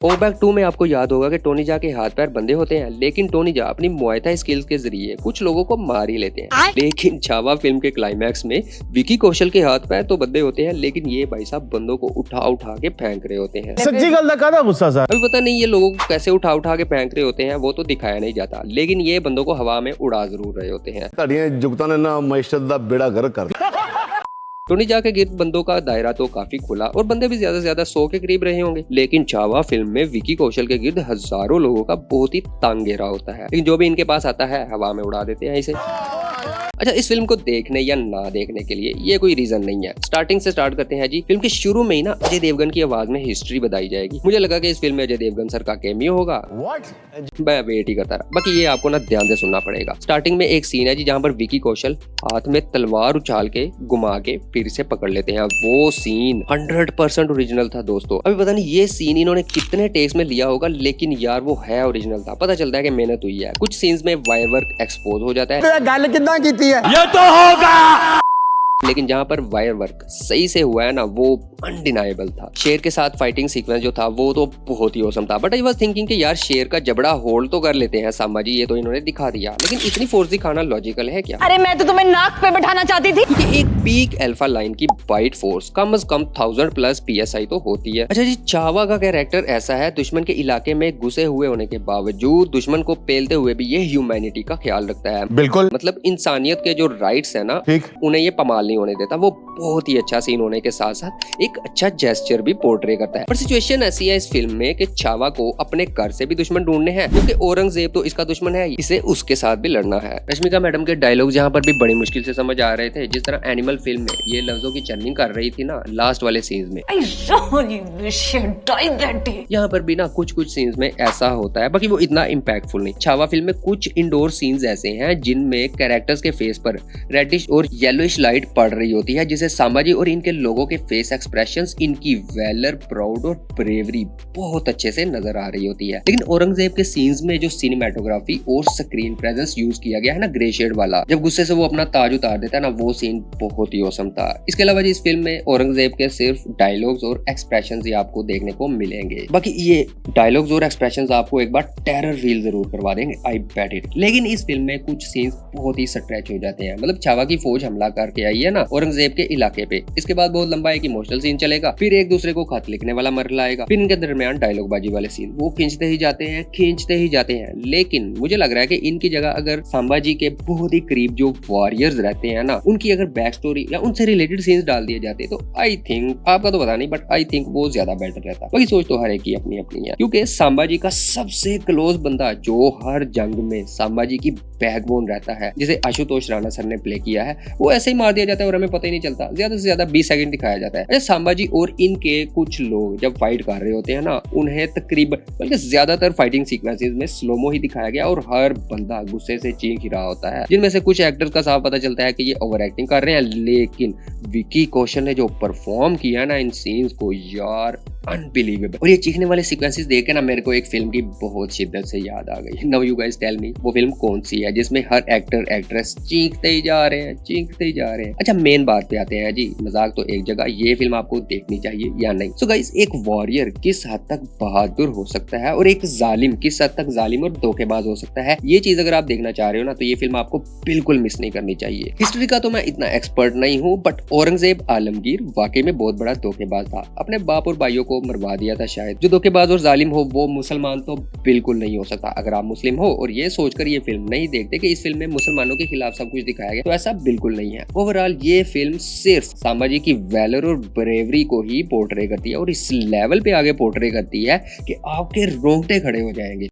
ओबैक 2 में आपको याद होगा कि टोनी जा के हाथ पैर बंधे होते हैं, लेकिन टोनी जा अपनी मुआय थाई स्किल्स के जरिए कुछ लोगों को मार ही लेते हैं। लेकिन छावा फिल्म के क्लाइमैक्स में विकी कौशल के हाथ पैर तो बंधे होते हैं, लेकिन ये भाई साहब बंदों को उठा उठा के फेंक रहे होते हैं। सच्ची गल का गुस्सा सा। अभी पता नहीं ये लोगों को कैसे उठा उठा के फेंक रहे होते हैं, वो तो दिखाया नहीं जाता, लेकिन ये बंदों को हवा में उड़ा जरूर रहे होते हैं। जुगता ने ना मैशत दा बेड़ा गर्क कर दिया। टोनी जा के गिर्द बंदों का दायरा तो काफी खुला और बंदे भी ज्यादा से ज्यादा 100 के करीब रहे होंगे, लेकिन छावा फिल्म में विकी कौशल के गिर्द हजारों लोगों का बहुत ही तंग घेरा होता है, लेकिन जो भी इनके पास आता है हवा में उड़ा देते हैं इसे। अच्छा, इस फिल्म को देखने या ना देखने के लिए ये कोई रीजन नहीं है। स्टार्टिंग से स्टार्ट करते हैं जी। फिल्म के शुरू में ही ना अजय देवगन की आवाज में हिस्ट्री बताई जाएगी। मुझे लगा कि इस फिल्म में अजय देवगन सर का कैमियो होगा। मैं वेट ही करता रहा, बाकी ये आपको ना ध्यान से सुनना पड़ेगा। स्टार्टिंग में एक सीन है जी जहाँ पर विकी कौशल हाथ में तलवार उछाल के घुमा के फिर से पकड़ लेते हैं। वो सीन 100% ओरिजिनल था दोस्तों। अभी पता नहीं ये सीन इन्होंने कितने टेक्स में लिया होगा, लेकिन यार वो है ओरिजिनल था। पता चलता है कि मेहनत हुई है। कुछ सीन्स में वायर वर्क एक्सपोज हो जाता है, गल कितना कीती है ये तो होगा, लेकिन जहाँ पर वायर वर्क सही से हुआ है ना, वो अनडिनाइबल था। शेर के साथ फाइटिंग सीक्वेंस जो था वो तो बहुत ही औसम था। बट आई वाज थिंकिंग कि यार शेर का जबड़ा होल्ड तो कर लेते हैं सांबा जी, ये तो इन्होंने दिखा दिया, लेकिन इतनी फोर्स दिखाना लॉजिकल है क्या? अरे मैं तो तुम्हें नाक पे बैठाना चाहती थी। क्योंकि एक पीक अल्फा लाइन की बाइट फोर्स कम से कम 1000+ PSI तो होती है। अच्छा जी, छावा का कैरेक्टर ऐसा है, दुश्मन के इलाके में घुसे हुए होने के बावजूद दुश्मन को पेलते हुए भी ये ह्यूमैनिटी का ख्याल रखता है। बिल्कुल, मतलब इंसानियत के जो राइट्स है ना, ठीक, उन्हें ये पमाल नहीं होने देता। वो बहुत ही अच्छा सीन होने के साथ साथ एक अच्छा जेस्चर भी पोर्ट्रे करता है। पर सिचुएशन ऐसी है इस फिल्म में कि छावा को अपने घर से भी दुश्मन ढूंढने हैं, क्योंकि औरंगजेब तो इसका दुश्मन है, इसे उसके साथ भी लड़ना है। रश्मिका मैडम के डायलॉग जहाँ पर भी बड़ी मुश्किल से समझ आ रहे थे, जिस तरह एनिमल फिल्म में ये लफ्जों की चर्निंग कर रही थी ना लास्ट वाले सीन्स में, यहाँ पर भी ना कुछ सीन्स में ऐसा होता है। बाकी वो इतना इम्पैक्टफुल नहीं। छावा फिल्म में कुछ इंडोर सीन्स ऐसे हैं जिनमें कैरेक्टर्स के फेस पर रेडिश और येलोइश लाइट पड़ रही होती है, जिसे सांबा जी और इनके लोगों के फेस एक्सप्रेशंस, इनकी वैलर, प्राउड और ब्रेवरी बहुत अच्छे से नजर आ रही होती है। लेकिन औरंगजेब के सीन्स में जो सिनेमेटोग्राफी और स्क्रीन प्रेजेंस यूज किया गया है ना, ग्रे शेड वाला, जब गुस्से से वो अपना ताज उतार देता है ना, वो सीन बहुत ही औसम था। इसके अलावा जी इस फिल्म में औरंगजेब के सिर्फ डायलॉग्स और एक्सप्रेशंस ही आपको देखने को मिलेंगे। बाकी ये डायलॉग्स और एक्सप्रेशंस आपको एक बार टेरर फील जरूर करवा देंगे, आई बेट इट। लेकिन इस फिल्म में कुछ सीन्स बहुत ही स्ट्रेच हो जाते हैं। मतलब छावा की फौज हमला करके आई है ना औरंगजेब के इलाके पे, इसके बाद बहुत लंबा एक इमोशनल सीन चलेगा, फिर एक दूसरे को खत लिखने वाला मरला आएगा, फिर इनके दरमियान डायलॉग बाजी वाले सीन वो खींचते ही जाते हैं। लेकिन मुझे लग रहा है कि इनकी जगह अगर सांबा जी के बहुत ही करीब जो वॉरियर्स रहते हैं ना, उनकी अगर बैक स्टोरी या उनसे रिलेटेड सीन्स डाल दिए जाते तो आई थिंक, आपका तो पता नहीं, बट आई थिंक वो ज्यादा बेटर रहता। बाकी सोच तो हर एक की अपनी अपनी है, क्योंकि सांबा जी का सबसे क्लोज बंदा जो हर जंग में सांबा जी की बैकबोन रहता है, जिसे आशुतोष राणा सर ने प्ले किया है, वो ऐसे ही मार दिया जाता है और हमें पता ही नहीं चलता। ज्यादा से ज्यादा 20 सेकंड दिखाया जाता है। सांबा जी और इनके कुछ लोग जब फाइट कर रहे होते हैं ना, उन्हें तकरीबन बल्कि ज्यादातर फाइटिंग सीक्वेंसेस में स्लोमो ही दिखाया गया और हर बंदा गुस्से से चीख ही रहा होता है, जिनमें से कुछ एक्टर्स का साफ पता चलता है कि ये ओवर एक्टिंग कर रहे हैं। लेकिन विकी कौशल ने जो परफॉर्म किया ना इन सीन्स को, यार अनबिलीवेबल। और ये चीखने वाले सीक्वेंसेस देख के ना मेरे को एक फिल्म की बहुत शिद्दत से याद आ गई। Now you guys tell me, वो फिल्म कौन सी है जिसमें हर एक्टर एक्ट्रेस चीखते ही जा रहे हैं। अच्छा, मेन बात पे आते हैं जी। मजाक तो एक जगह, ये फिल्म आपको देखनी चाहिए या नहीं? सो गाइस, एक वॉरियर किस हद तक बहादुर हो सकता है और एक जालिम किस हद तक जालिम और धोखेबाज हो सकता है, ये चीज अगर आप देखना चाह रहे हो ना, तो ये फिल्म आपको बिल्कुल मिस नहीं करनी चाहिए। हिस्ट्री का तो मैं इतना एक्सपर्ट नहीं हूँ, बट औरंगजेब आलमगीर वाकई में बहुत बड़ा धोखेबाज था। अपने बाप और भाइयों को मरवा दिया था शायद। जो धोखेबाज और जालिम हो वो मुसलमान तो बिल्कुल नहीं हो सकता। अगर आप मुस्लिम हो और ये सोचकर ये फिल्म नहीं देखते कि इस फिल्म में मुसलमानों के खिलाफ सब कुछ दिखाया गया, तो ऐसा बिल्कुल नहीं है। ओवरऑल ये फिल्म सिर्फ सांबा जी की वैलर और ब्रेवरी को ही पोर्ट्रे करती है, और इस लेवल पे आगे पोर्ट्रे करती है कि आपके रोंगटे खड़े हो जाएंगे।